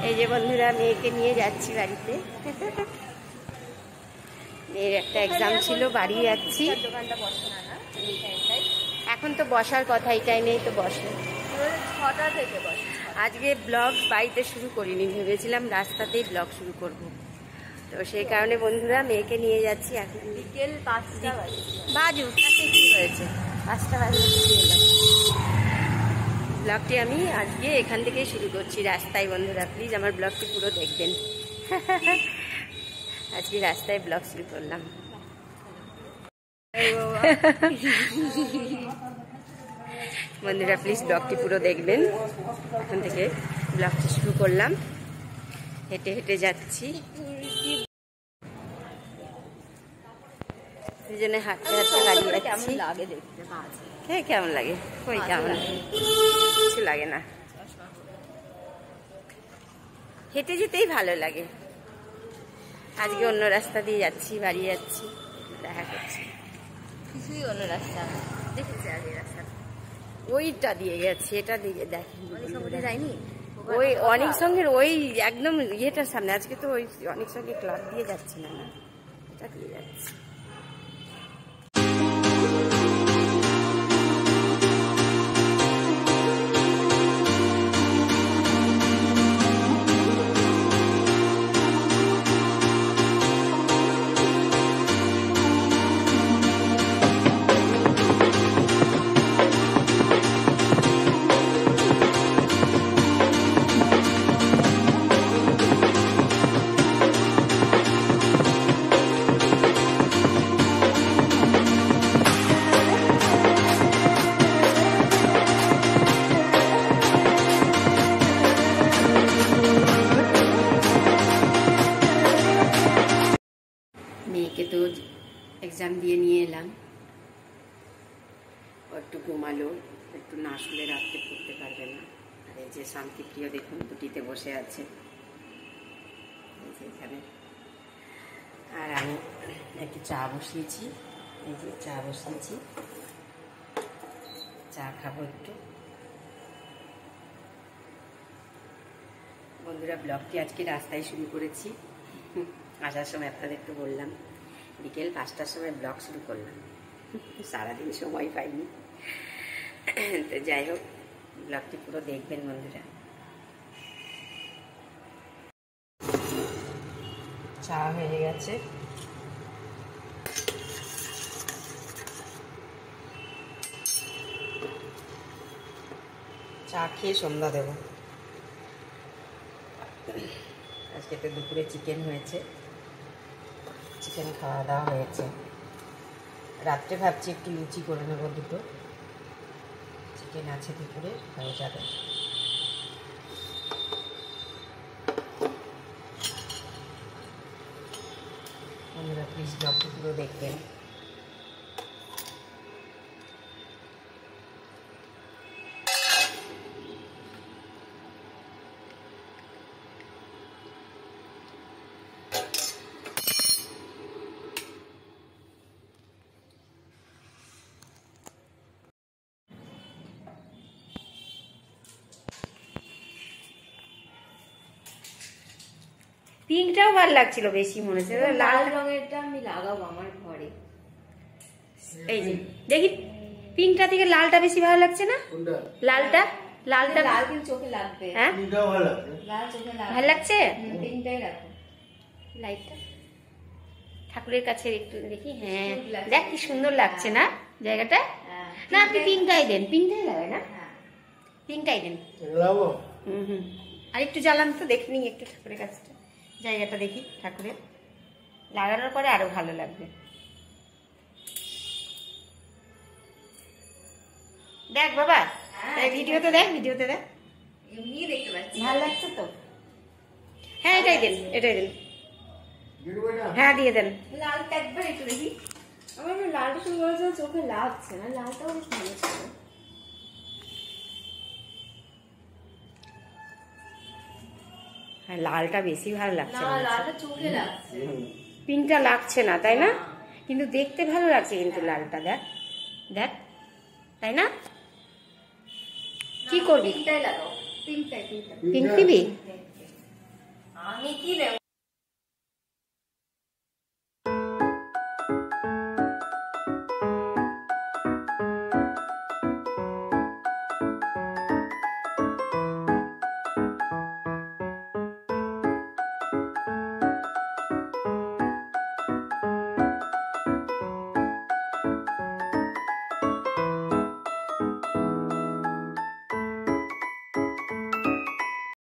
এই যে বন্ধুরা মেয়েকে নিয়ে যাচ্ছি বাড়িতে। মেয়ের একটা এক্সাম ছিল, বাড়ি যাচ্ছি। দোকানটা বসে না, এখন তো বসার কথা, এই টাইমেই তো বসে, 6টা থেকে বসে। আজকে ব্লগ বাড়িতে শুরু করিনি, ভেবেছিলাম রাস্তাতেই ব্লগ শুরু করব। তো সেই কারণে বন্ধুরা মেয়েকে নিয়ে যাচ্ছি। এখন বিকেল 5টা বাজুক, তাতে কি হয়েছে, 5টা বাজলে কি হলো। ব্লগটি আমি আজকে এখান থেকেই শুরু করছি, রাস্তায়। বন্ধুরা প্লিজ আমার ব্লগটি পুরো দেখবেন। আজকে রাস্তায় ব্লগ শুরু করলাম। বন্ধুরা প্লিজ ব্লগটি পুরো দেখবেন, এখান থেকে ব্লগটি শুরু করলাম। হেঁটে হেঁটে যাচ্ছি, এই জন্য হাঁটতে হাঁটতে বাড়ি যাচ্ছি। লাগে দেখতে, হ্যাঁ কেমন লাগে, ওই কেমন কিছু লাগে না, হেঁটে যেতেই ভালো লাগে। আজকে অন্য রাস্তা দিয়ে যাচ্ছি, বাড়ি যাচ্ছি, দেখা করছি। কিছুই অন্য রাস্তা দেখেছি আগে, রাস্তা ওইটা দিয়ে গেছে, এটা দিয়ে দেখেন। সঙ্গে যায়নি, ওই অনেক সঙ্গের ওই একদম ইয়েটার সামনে। আজকে তো ওই অনেক সঙ্গে ক্লাব দিয়ে যাচ্ছে না, এটা দিয়ে যাচ্ছে। মেয়েকে তো এক্সাম দিয়ে নিয়ে এলাম, একটু ঘুমালো, একটু না শুলে রাত্রে পড়তে পারবে না। আর এই যে শান্তিপ্রিয় দেখুন দুটিতে বসে আছে এই যে এখানে। আর আমি একটু চা বসিয়েছি, এই যে চা বসিয়েছি, চা খাবো একটু। বন্ধুরা ব্লগটি আজকে রাস্তায় শুরু করেছি, আসার সময় আপনাদের একটু বললাম, বিকেল 5টার সময় ব্লগ শুরু করলাম, সারাদিন সময় পাইনি। তো যাই হোক, ব্লগটি পুরো দেখবেন বন্ধুরা। চা হয়ে গেছে, চা খেয়ে সন্ধ্যা দেব। আজকে তো দুপুরে চিকেন হয়েছে, চিকেন খাওয়া দাওয়া হয়েছে। রাত্রে ভাবছি একটু লুচি করে নেবো, দুটো চিকেন আছে দুপুরে, হয়ে যাবে। বন্ধুরা প্লিজ ব্লগটি পুরো দেখবেন। পিঙ্কটাও ভালো লাগছিল বেশি, মনে হচ্ছে লাল রঙেরটা আমি লাগাবো আমার ঘরে। এই যে দেখি পিঙ্কটা থেকে লালটা বেশি ভালো লাগছে না? লালটা লালটা লাল কিন্তু চোখে লাগবে। হ্যাঁ লাল চোখে লাগবে, ভালো লাগছে। পিঙ্কটাই রাখো, লাইটটা ঠাকুরের কাছে একটু দেখি। হ্যাঁ দেখ কি সুন্দর লাগছে না জায়গাটা। না আপনি পিঙ্কটাই দেন, পিঙ্কটাই লাগাই না, পিঙ্কটাই দেন। হুম আর একটু জ্বালান তো দেখি নি একটু ঠাকুরের কাছটা, জায়গাটা দেখি ঠাকুরের। লাগানোর পরে আরো ভালো লাগবে। দেখ বাবা, ভিডিওতে দেখ, ভিডিওতে দেখ, এমনি দেখতে পাচ্ছি ভালো লাগছে তো। হ্যাঁ এটাই দেন, এটাই দেন, হ্যাঁ দিয়ে দেন। লালটা একবার একটু দেখি। আমার লালটা শুরু করেছে, চোখে লাগছে না, লালটাও বেশ ভালো ছিল। হ্যাঁ লালটা বেশি ভালো লাগছে, না লালটা চোখে লাগছে, পিঙ্কটা লাগছে না তাই না? কিন্তু দেখতে ভালো লাগছে কিন্তু লালটা, দেখ দেখ, তাই না? কি করবি? পিঙ্কটাই লাগাও, পিঙ্কটাই পিঙ্ক দিবি? আমি কি দেব?